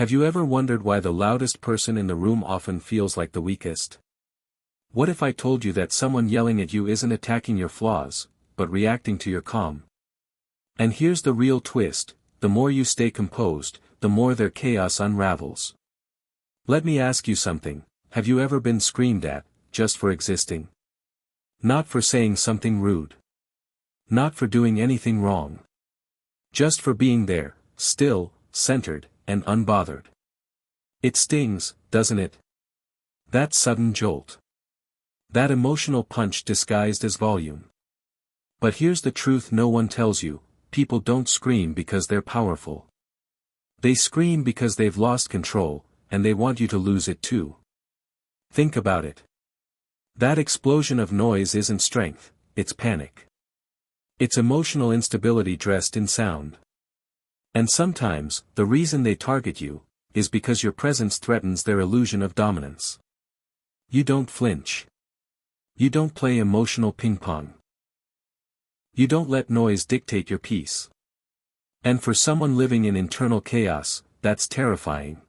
Have you ever wondered why the loudest person in the room often feels like the weakest? What if I told you that someone yelling at you isn't attacking your flaws, but reacting to your calm? And here's the real twist: the more you stay composed, the more their chaos unravels. Let me ask you something: have you ever been screamed at, just for existing? Not for saying something rude. Not for doing anything wrong. Just for being there, still, centered, and unbothered. It stings, doesn't it? That sudden jolt. That emotional punch disguised as volume. But here's the truth no one tells you: people don't scream because they're powerful. They scream because they've lost control, and they want you to lose it too. Think about it. That explosion of noise isn't strength, it's panic. It's emotional instability dressed in sound. And sometimes, the reason they target you is because your presence threatens their illusion of dominance. You don't flinch. You don't play emotional ping-pong. You don't let noise dictate your peace. And for someone living in internal chaos, that's terrifying.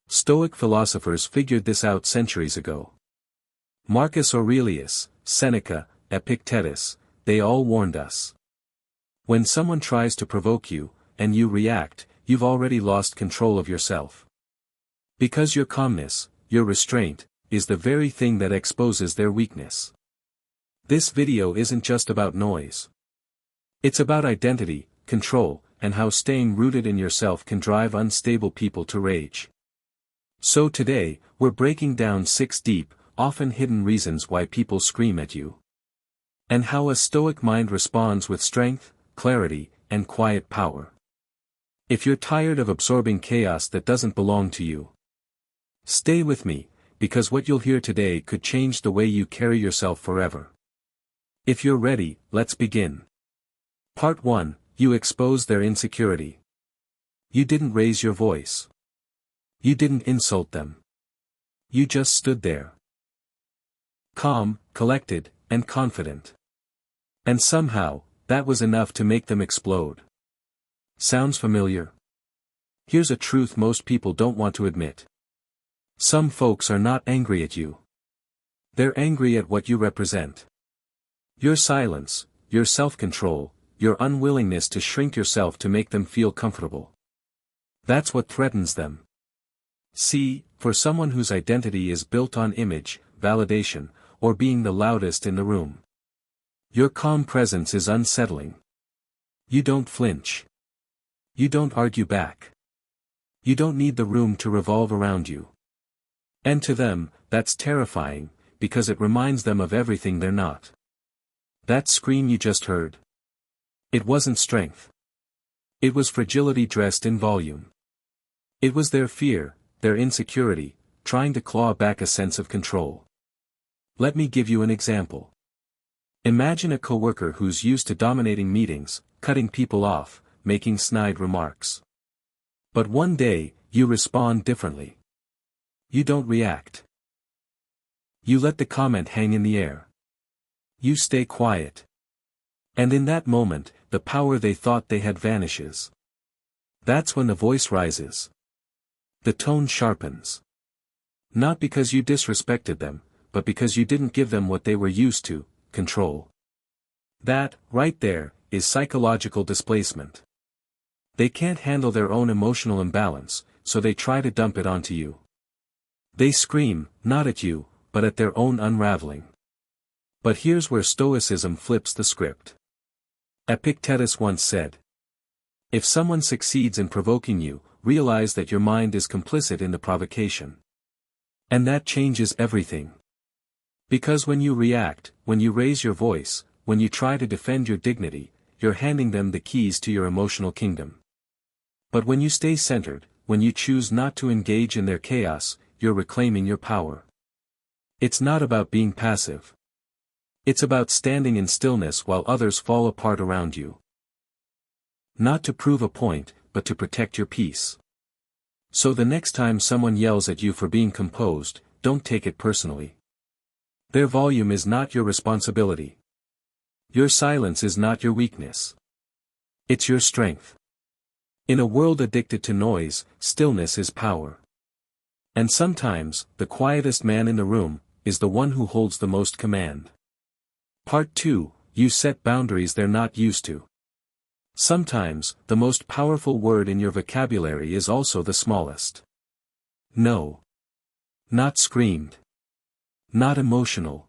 Stoic philosophers figured this out centuries ago. Marcus Aurelius, Seneca, Epictetus, they all warned us. When someone tries to provoke you, and you react, you've already lost control of yourself. Because your calmness, your restraint, is the very thing that exposes their weakness. This video isn't just about noise. It's about identity, control, and how staying rooted in yourself can drive unstable people to rage. So today, we're breaking down 6 deep, often hidden reasons why people scream at you. And how a stoic mind responds with strength, clarity, and quiet power. If you're tired of absorbing chaos that doesn't belong to you, stay with me, because what you'll hear today could change the way you carry yourself forever. If you're ready, let's begin. Part 1, you expose their insecurity. You didn't raise your voice. You didn't insult them. You just stood there. Calm, collected, and confident. And somehow, that was enough to make them explode. Sounds familiar? Here's a truth most people don't want to admit. Some folks are not angry at you. They're angry at what you represent. Your silence, your self-control, your unwillingness to shrink yourself to make them feel comfortable. That's what threatens them. See, for someone whose identity is built on image, validation, or being the loudest in the room, your calm presence is unsettling. You don't flinch. You don't argue back. You don't need the room to revolve around you. And to them, that's terrifying, because it reminds them of everything they're not. That scream you just heard. It wasn't strength. It was fragility dressed in volume. It was their fear, their insecurity, trying to claw back a sense of control. Let me give you an example. Imagine a coworker who's used to dominating meetings, cutting people off, making snide remarks. But one day, you respond differently. You don't react. You let the comment hang in the air. You stay quiet. And in that moment, the power they thought they had vanishes. That's when the voice rises. The tone sharpens. Not because you disrespected them, but because you didn't give them what they were used to: control. That, right there, is psychological displacement. They can't handle their own emotional imbalance, so they try to dump it onto you. They scream, not at you, but at their own unraveling. But here's where Stoicism flips the script. Epictetus once said, "If someone succeeds in provoking you, realize that your mind is complicit in the provocation." And that changes everything. Because when you react, when you raise your voice, when you try to defend your dignity, you're handing them the keys to your emotional kingdom. But when you stay centered, when you choose not to engage in their chaos, you're reclaiming your power. It's not about being passive. It's about standing in stillness while others fall apart around you. Not to prove a point, but to protect your peace. So the next time someone yells at you for being composed, don't take it personally. Their volume is not your responsibility. Your silence is not your weakness. It's your strength. In a world addicted to noise, stillness is power. And sometimes, the quietest man in the room is the one who holds the most command. Part 2, you set boundaries they're not used to. Sometimes, the most powerful word in your vocabulary is also the smallest. No. Not screamed. Not emotional.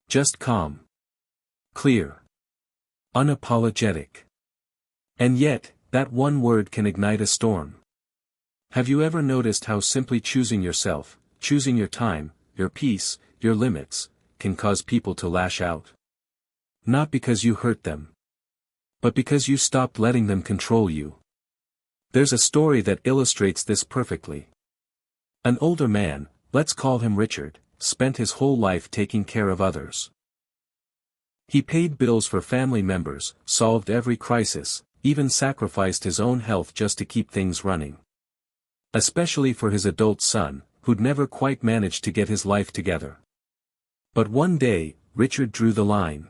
Just calm. Clear. Unapologetic. And yet, that one word can ignite a storm. Have you ever noticed how simply choosing yourself, choosing your time, your peace, your limits, can cause people to lash out? Not because you hurt them, but because you stopped letting them control you. There's a story that illustrates this perfectly. An older man, let's call him Richard, spent his whole life taking care of others. He paid bills for family members, solved every crisis, even sacrificed his own health just to keep things running. Especially for his adult son, who'd never quite managed to get his life together. But one day, Richard drew the line.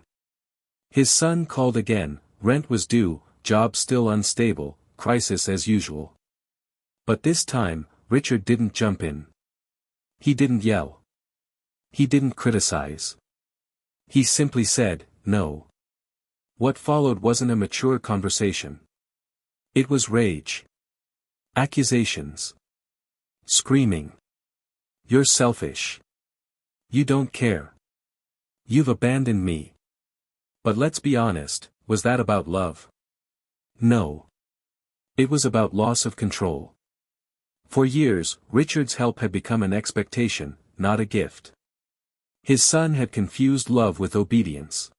His son called again, rent was due, job still unstable, crisis as usual. But this time, Richard didn't jump in. He didn't yell. He didn't criticize. He simply said, no. What followed wasn't a mature conversation. It was rage. Accusations. Screaming. You're selfish. You don't care. You've abandoned me. But let's be honest, was that about love? No. It was about loss of control. For years, Richard's help had become an expectation, not a gift. His son had confused love with obedience.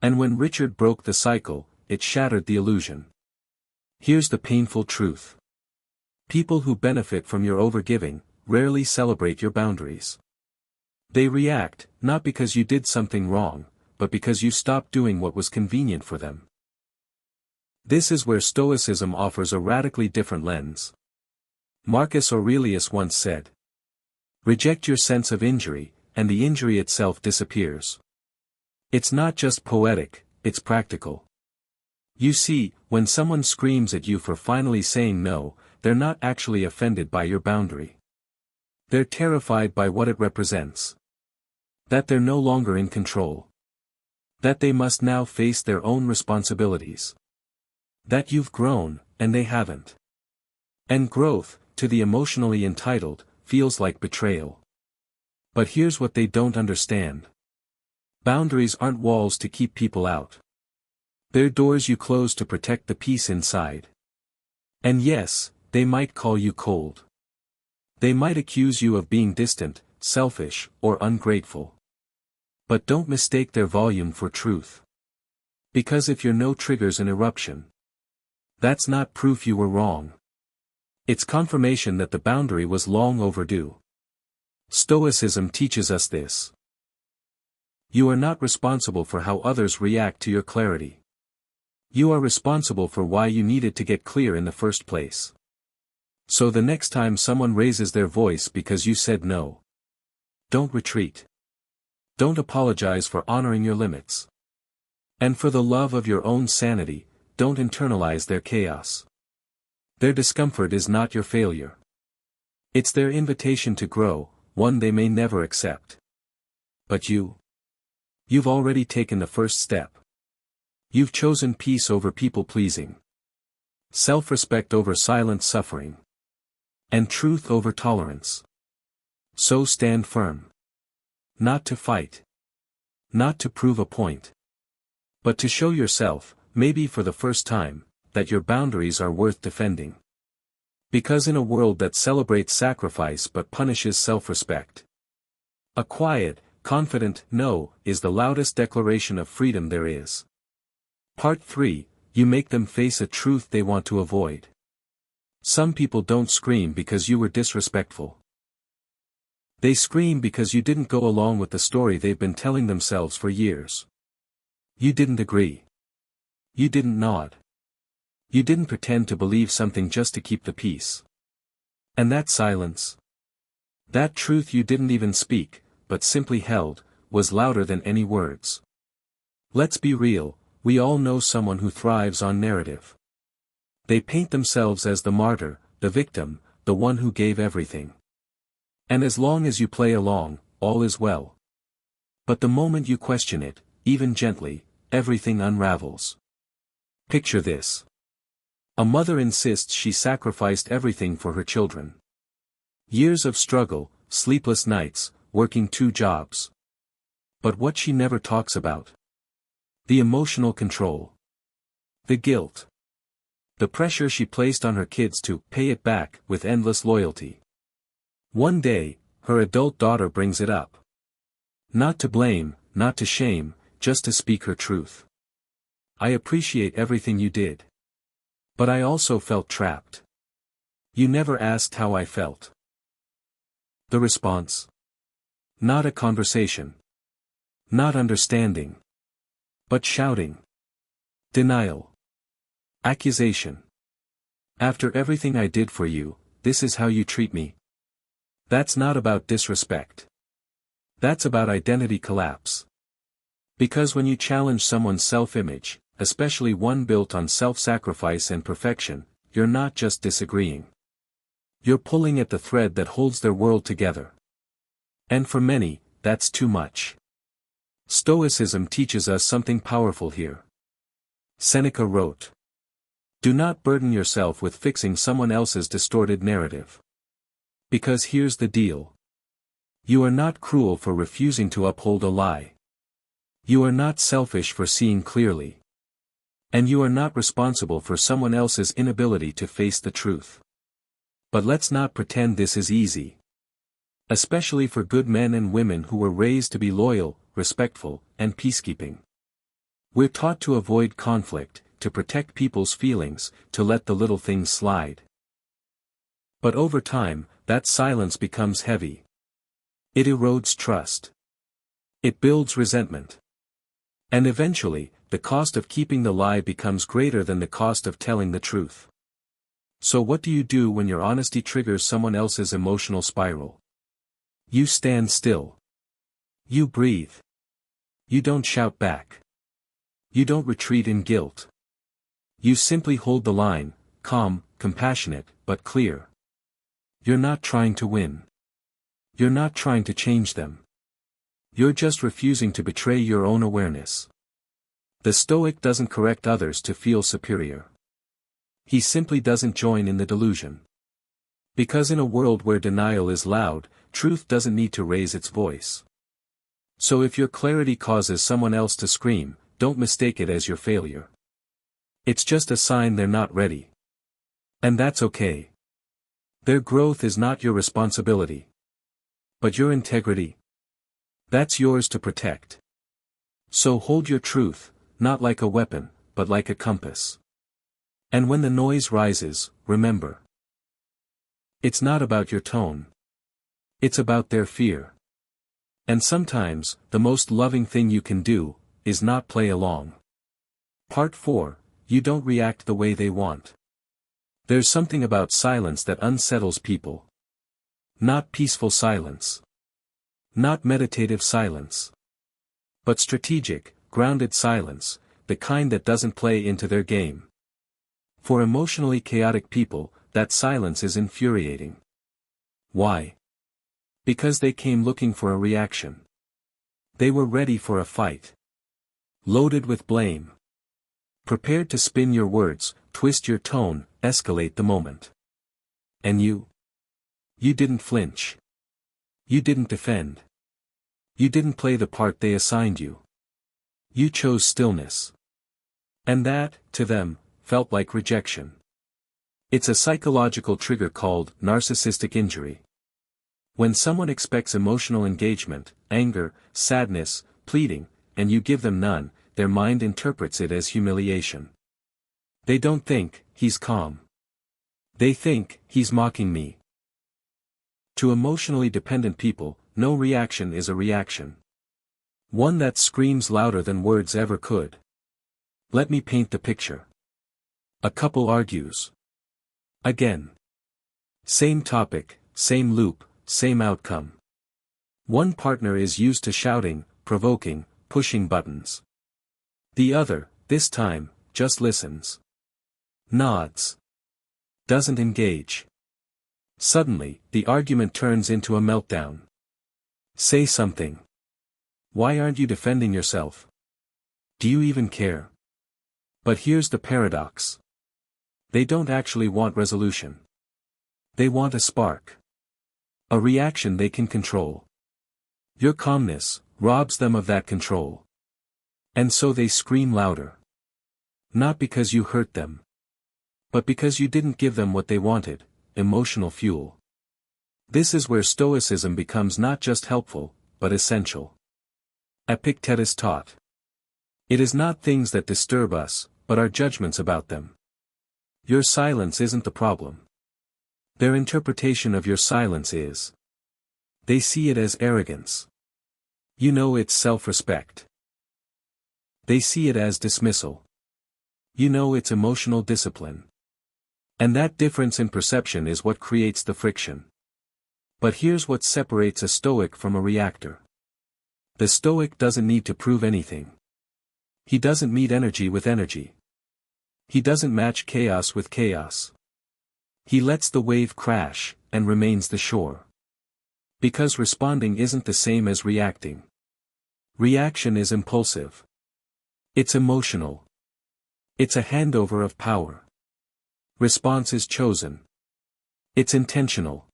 And when Richard broke the cycle, it shattered the illusion. Here's the painful truth. People who benefit from your overgiving rarely celebrate your boundaries. They react, not because you did something wrong, but because you stopped doing what was convenient for them. This is where Stoicism offers a radically different lens. Marcus Aurelius once said, "Reject your sense of injury, and the injury itself disappears." It's not just poetic, it's practical. You see, when someone screams at you for finally saying no, they're not actually offended by your boundary. They're terrified by what it represents. That they're no longer in control. That they must now face their own responsibilities. That you've grown, and they haven't. And growth, to the emotionally entitled, feels like betrayal. But here's what they don't understand. Boundaries aren't walls to keep people out. They're doors you close to protect the peace inside. And yes, they might call you cold. They might accuse you of being distant, selfish, or ungrateful. But don't mistake their volume for truth. Because if your no triggers an eruption, that's not proof you were wrong. It's confirmation that the boundary was long overdue. Stoicism teaches us this. You are not responsible for how others react to your clarity. You are responsible for why you needed to get clear in the first place. So the next time someone raises their voice because you said no, don't retreat. Don't apologize for honoring your limits. And for the love of your own sanity, don't internalize their chaos. Their discomfort is not your failure. It's their invitation to grow, one they may never accept. But you've already taken the first step. You've chosen peace over people-pleasing. Self-respect over silent suffering. And truth over tolerance. So stand firm. Not to fight. Not to prove a point. But to show yourself, maybe for the first time, that your boundaries are worth defending. Because in a world that celebrates sacrifice but punishes self-respect, a quiet, confident no is the loudest declaration of freedom there is. Part 3, you make them face a truth they want to avoid. Some people don't scream because you were disrespectful. They scream because you didn't go along with the story they've been telling themselves for years. You didn't agree. You didn't nod. You didn't pretend to believe something just to keep the peace. And that silence, that truth you didn't even speak, but simply held, was louder than any words. Let's be real, we all know someone who thrives on narrative. They paint themselves as the martyr, the victim, the one who gave everything. And as long as you play along, all is well. But the moment you question it, even gently, everything unravels. Picture this. A mother insists she sacrificed everything for her children. Years of struggle, sleepless nights, working 2 jobs. But what she never talks about? The emotional control. The guilt. The pressure she placed on her kids to pay it back with endless loyalty. One day, her adult daughter brings it up. Not to blame, not to shame, just to speak her truth. I appreciate everything you did. But I also felt trapped. You never asked how I felt. The response? Not a conversation. Not understanding. But shouting. Denial. Accusation. After everything I did for you, this is how you treat me. That's not about disrespect. That's about identity collapse. Because when you challenge someone's self-image, especially one built on self-sacrifice and perfection, you're not just disagreeing. You're pulling at the thread that holds their world together. And for many, that's too much. Stoicism teaches us something powerful here. Seneca wrote, "Do not burden yourself with fixing someone else's distorted narrative. Because here's the deal. You are not cruel for refusing to uphold a lie. You are not selfish for seeing clearly. And you are not responsible for someone else's inability to face the truth. But let's not pretend this is easy. Especially for good men and women who were raised to be loyal, respectful, and peacekeeping. We're taught to avoid conflict, to protect people's feelings, to let the little things slide. But over time, that silence becomes heavy. It erodes trust. It builds resentment. And eventually, the cost of keeping the lie becomes greater than the cost of telling the truth. So what do you do when your honesty triggers someone else's emotional spiral? You stand still. You breathe. You don't shout back. You don't retreat in guilt. You simply hold the line, calm, compassionate, but clear. You're not trying to win. You're not trying to change them. You're just refusing to betray your own awareness. The Stoic doesn't correct others to feel superior. He simply doesn't join in the delusion. Because in a world where denial is loud, truth doesn't need to raise its voice. So if your clarity causes someone else to scream, don't mistake it as your failure. It's just a sign they're not ready. And that's okay. Their growth is not your responsibility. But your integrity? That's yours to protect. So hold your truth, not like a weapon, but like a compass. And when the noise rises, remember. It's not about your tone. It's about their fear. And sometimes, the most loving thing you can do, is not play along. Part 4, you don't react the way they want. There's something about silence that unsettles people. Not peaceful silence. Not meditative silence. But strategic, grounded silence, the kind that doesn't play into their game. For emotionally chaotic people, that silence is infuriating. Why? Because they came looking for a reaction. They were ready for a fight. Loaded with blame. Prepared to spin your words, twist your tone, escalate the moment. And you? You didn't flinch. You didn't defend. You didn't play the part they assigned you. You chose stillness. And that, to them, felt like rejection. It's a psychological trigger called narcissistic injury. When someone expects emotional engagement, anger, sadness, pleading, and you give them none, their mind interprets it as humiliation. They don't think, he's calm. They think, he's mocking me. To emotionally dependent people, no reaction is a reaction. One that screams louder than words ever could. Let me paint the picture. A couple argues. Again. Same topic, same loop, same outcome. One partner is used to shouting, provoking, pushing buttons. The other, this time, just listens. Nods. Doesn't engage. Suddenly, the argument turns into a meltdown. Say something. Why aren't you defending yourself? Do you even care? But here's the paradox. They don't actually want resolution. They want a spark. A reaction they can control. Your calmness robs them of that control. And so they scream louder. Not because you hurt them. But because you didn't give them what they wanted, emotional fuel. This is where Stoicism becomes not just helpful, but essential. Epictetus taught. It is not things that disturb us, but our judgments about them. Your silence isn't the problem. Their interpretation of your silence is. They see it as arrogance. You know it's self-respect. They see it as dismissal. You know it's emotional discipline. And that difference in perception is what creates the friction. But here's what separates a Stoic from a reactor. The Stoic doesn't need to prove anything. He doesn't meet energy with energy. He doesn't match chaos with chaos. He lets the wave crash, and remains the shore. Because responding isn't the same as reacting. Reaction is impulsive. It's emotional. It's a handover of power. Response is chosen. It's intentional.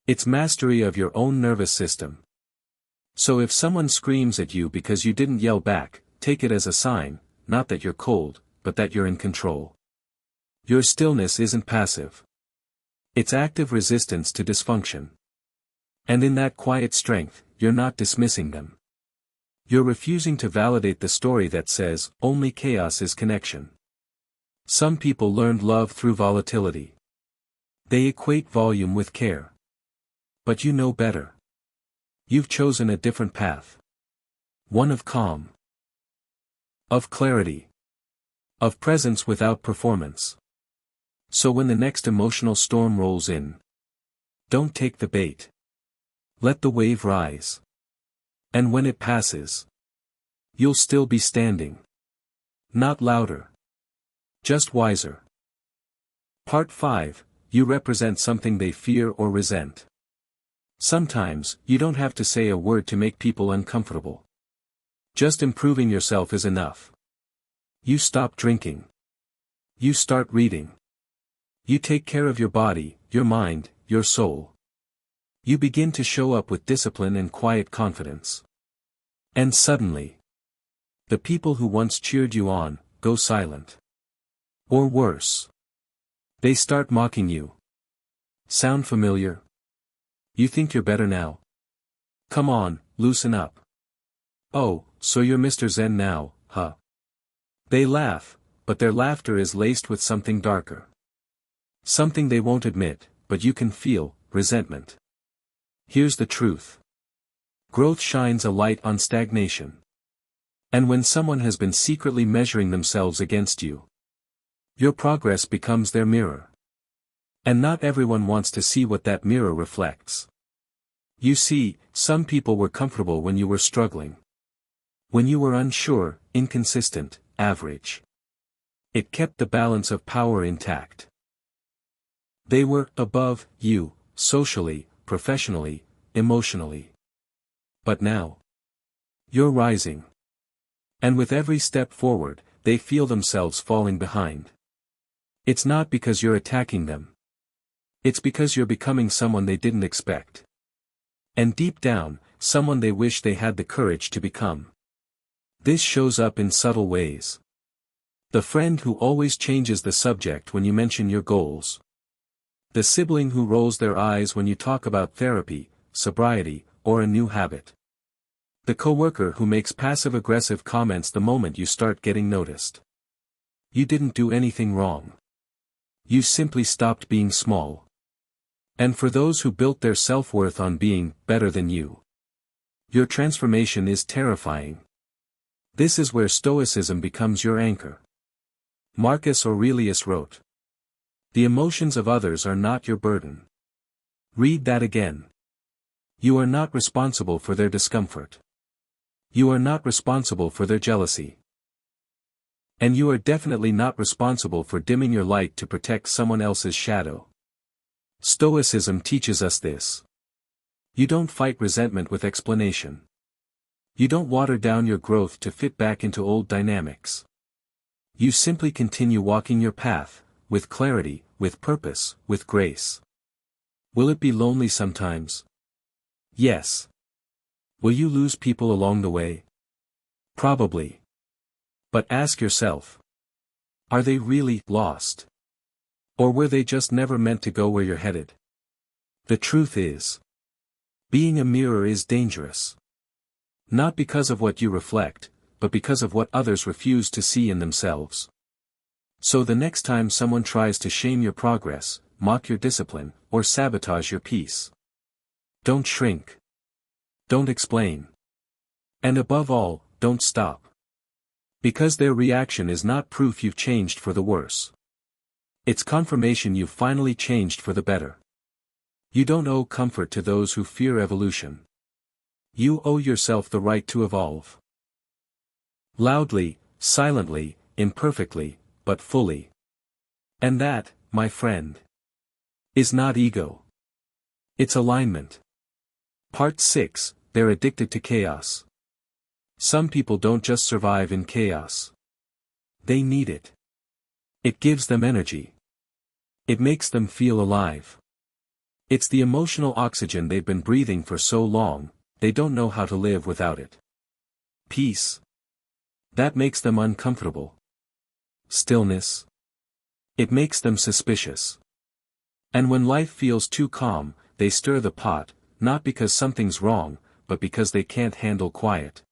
It's mastery of your own nervous system. So if someone screams at you because you didn't yell back, take it as a sign, not that you're cold, but that you're in control. Your stillness isn't passive. It's active resistance to dysfunction. And in that quiet strength, you're not dismissing them. You're refusing to validate the story that says, only chaos is connection. Some people learned love through volatility. They equate volume with care. But you know better. You've chosen a different path. One of calm. Of clarity. Of presence without performance. So when the next emotional storm rolls in, don't take the bait. Let the wave rise. And when it passes, you'll still be standing. Not louder. Just wiser. Part 5, you represent something they fear or resent. Sometimes, you don't have to say a word to make people uncomfortable. Just improving yourself is enough. You stop drinking. You start reading. You take care of your body, your mind, your soul. You begin to show up with discipline and quiet confidence. And suddenly, the people who once cheered you on, go silent. Or worse. They start mocking you. Sound familiar? You think you're better now? Come on, loosen up. Oh, so you're Mr. Zen now, huh? They laugh, but their laughter is laced with something darker. Something they won't admit, but you can feel, resentment. Here's the truth. Growth shines a light on stagnation. And when someone has been secretly measuring themselves against you, your progress becomes their mirror. And not everyone wants to see what that mirror reflects. You see, some people were comfortable when you were struggling. When you were unsure, inconsistent, average. It kept the balance of power intact. They were above you, socially, professionally, emotionally. But now, you're rising. And with every step forward, they feel themselves falling behind. It's not because you're attacking them. It's because you're becoming someone they didn't expect. And deep down, someone they wish they had the courage to become. This shows up in subtle ways. The friend who always changes the subject when you mention your goals. The sibling who rolls their eyes when you talk about therapy, sobriety, or a new habit. The coworker who makes passive-aggressive comments the moment you start getting noticed. You didn't do anything wrong. You simply stopped being small. And for those who built their self-worth on being better than you, your transformation is terrifying. This is where Stoicism becomes your anchor. Marcus Aurelius wrote, "The emotions of others are not your burden." Read that again. You are not responsible for their discomfort. You are not responsible for their jealousy. And you are definitely not responsible for dimming your light to protect someone else's shadow. Stoicism teaches us this. You don't fight resentment with explanation. You don't water down your growth to fit back into old dynamics. You simply continue walking your path, with clarity, with purpose, with grace. Will it be lonely sometimes? Yes. Will you lose people along the way? Probably. But ask yourself. Are they really lost? Or were they just never meant to go where you're headed? The truth is, being a mirror is dangerous. Not because of what you reflect, but because of what others refuse to see in themselves. So the next time someone tries to shame your progress, mock your discipline, or sabotage your peace, don't shrink. Don't explain. And above all, don't stop. Because their reaction is not proof you've changed for the worse. It's confirmation you've finally changed for the better. You don't owe comfort to those who fear evolution. You owe yourself the right to evolve. Loudly, silently, imperfectly, but fully. And that, my friend, is not ego. It's alignment. Part 6, they're addicted to chaos. Some people don't just survive in chaos. They need it. It gives them energy. It makes them feel alive. It's the emotional oxygen they've been breathing for so long, they don't know how to live without it. Peace. That makes them uncomfortable. Stillness. It makes them suspicious. And when life feels too calm, they stir the pot, not because something's wrong, but because they can't handle quiet.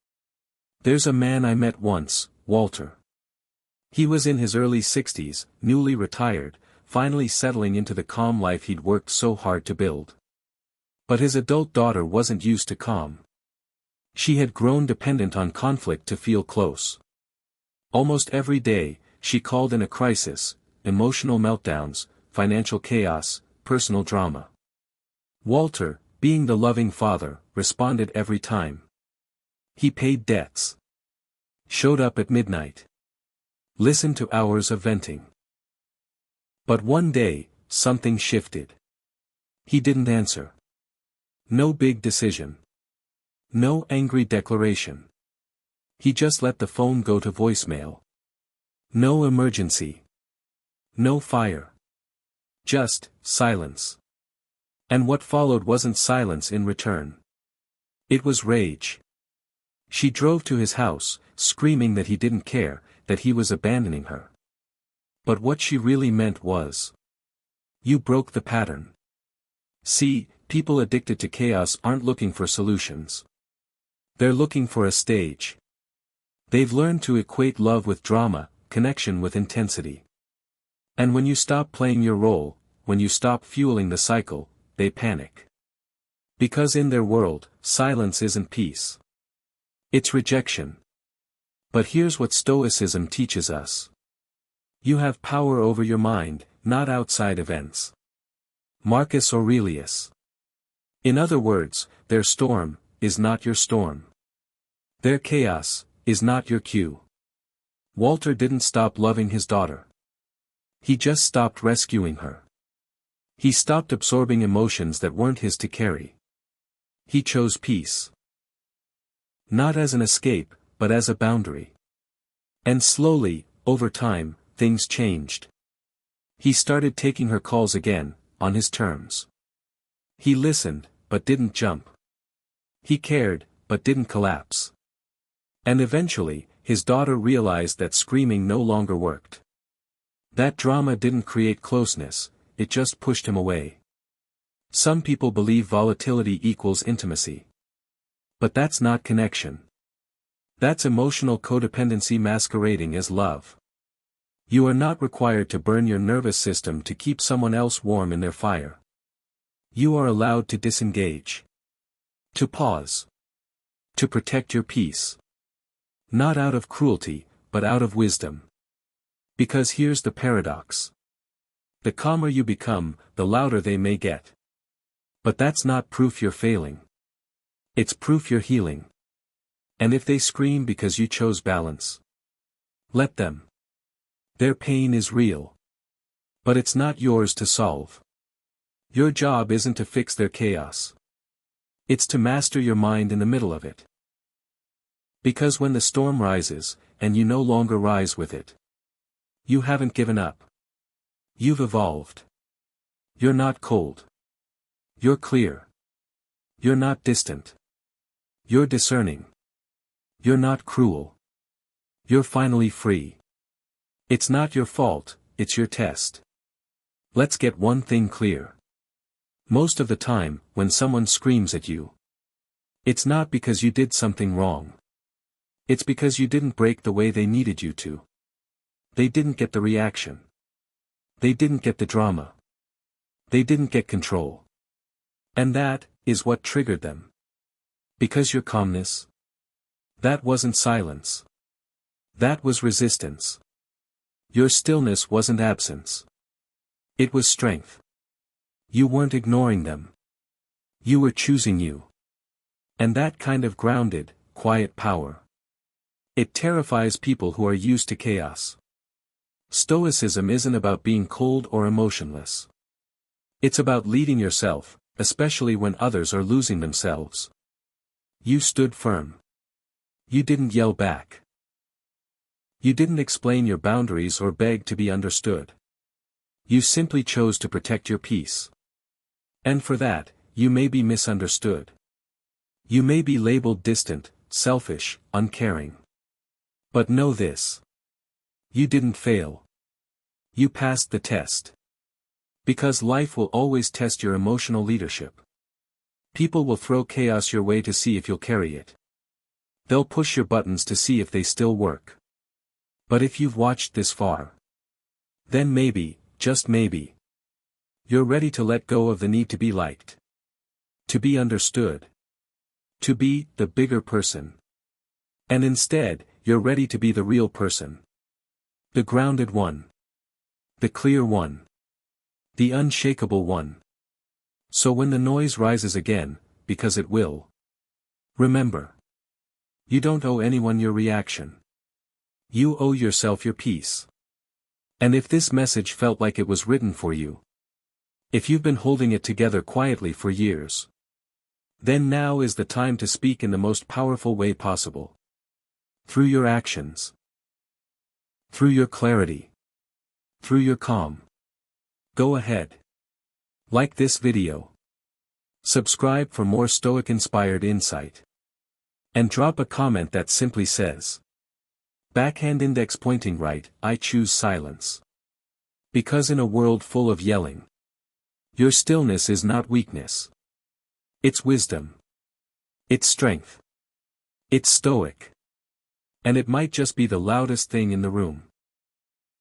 There's a man I met once, Walter. He was in his early 60s, newly retired, finally settling into the calm life he'd worked so hard to build. But his adult daughter wasn't used to calm. She had grown dependent on conflict to feel close. Almost every day, she called in a crisis, emotional meltdowns, financial chaos, personal drama. Walter, being the loving father, responded every time. He paid debts. Showed up at midnight. Listened to hours of venting. But one day, something shifted. He didn't answer. No big decision. No angry declaration. He just let the phone go to voicemail. No emergency. No fire. Just silence. And what followed wasn't silence in return. It was rage. She drove to his house, screaming that he didn't care, that he was abandoning her. But what she really meant was, you broke the pattern. See, people addicted to chaos aren't looking for solutions. They're looking for a stage. They've learned to equate love with drama, connection with intensity. And when you stop playing your role, when you stop fueling the cycle, they panic. Because in their world, silence isn't peace. It's rejection. But here's what Stoicism teaches us. You have power over your mind, not outside events. Marcus Aurelius. In other words, their storm is not your storm. Their chaos is not your cue. Walter didn't stop loving his daughter. He just stopped rescuing her. He stopped absorbing emotions that weren't his to carry. He chose peace. Not as an escape, but as a boundary. And slowly, over time, things changed. He started taking her calls again, on his terms. He listened, but didn't jump. He cared, but didn't collapse. And eventually, his daughter realized that screaming no longer worked. That drama didn't create closeness, it just pushed him away. Some people believe volatility equals intimacy. But that's not connection. That's emotional codependency masquerading as love. You are not required to burn your nervous system to keep someone else warm in their fire. You are allowed to disengage. To pause. To protect your peace. Not out of cruelty, but out of wisdom. Because here's the paradox. The calmer you become, the louder they may get. But that's not proof you're failing. It's proof you're healing. And if they scream because you chose balance, let them. Their pain is real. But it's not yours to solve. Your job isn't to fix their chaos. It's to master your mind in the middle of it. Because when the storm rises, and you no longer rise with it, you haven't given up. You've evolved. You're not cold. You're clear. You're not distant. You're discerning. You're not cruel. You're finally free. It's not your fault, it's your test. Let's get one thing clear. Most of the time, when someone screams at you, it's not because you did something wrong. It's because you didn't break the way they needed you to. They didn't get the reaction. They didn't get the drama. They didn't get control. And that is what triggered them. Because your calmness, that wasn't silence. That was resistance. Your stillness wasn't absence. It was strength. You weren't ignoring them. You were choosing you. And that kind of grounded, quiet power, it terrifies people who are used to chaos. Stoicism isn't about being cold or emotionless. It's about leading yourself, especially when others are losing themselves. You stood firm. You didn't yell back. You didn't explain your boundaries or beg to be understood. You simply chose to protect your peace. And for that, you may be misunderstood. You may be labeled distant, selfish, uncaring. But know this. You didn't fail. You passed the test. Because life will always test your emotional leadership. People will throw chaos your way to see if you'll carry it. They'll push your buttons to see if they still work. But if you've watched this far, then maybe, just maybe, you're ready to let go of the need to be liked. To be understood. To be the bigger person. And instead, you're ready to be the real person. The grounded one. The clear one. The unshakable one. So when the noise rises again, because it will, remember. You don't owe anyone your reaction. You owe yourself your peace. And if this message felt like it was written for you, if you've been holding it together quietly for years, then now is the time to speak in the most powerful way possible. Through your actions. Through your clarity. Through your calm. Go ahead. Like this video. Subscribe for more Stoic-inspired insight. And drop a comment that simply says, backhand index pointing right, I choose silence. Because in a world full of yelling, your stillness is not weakness. It's wisdom. It's strength. It's stoic. And it might just be the loudest thing in the room.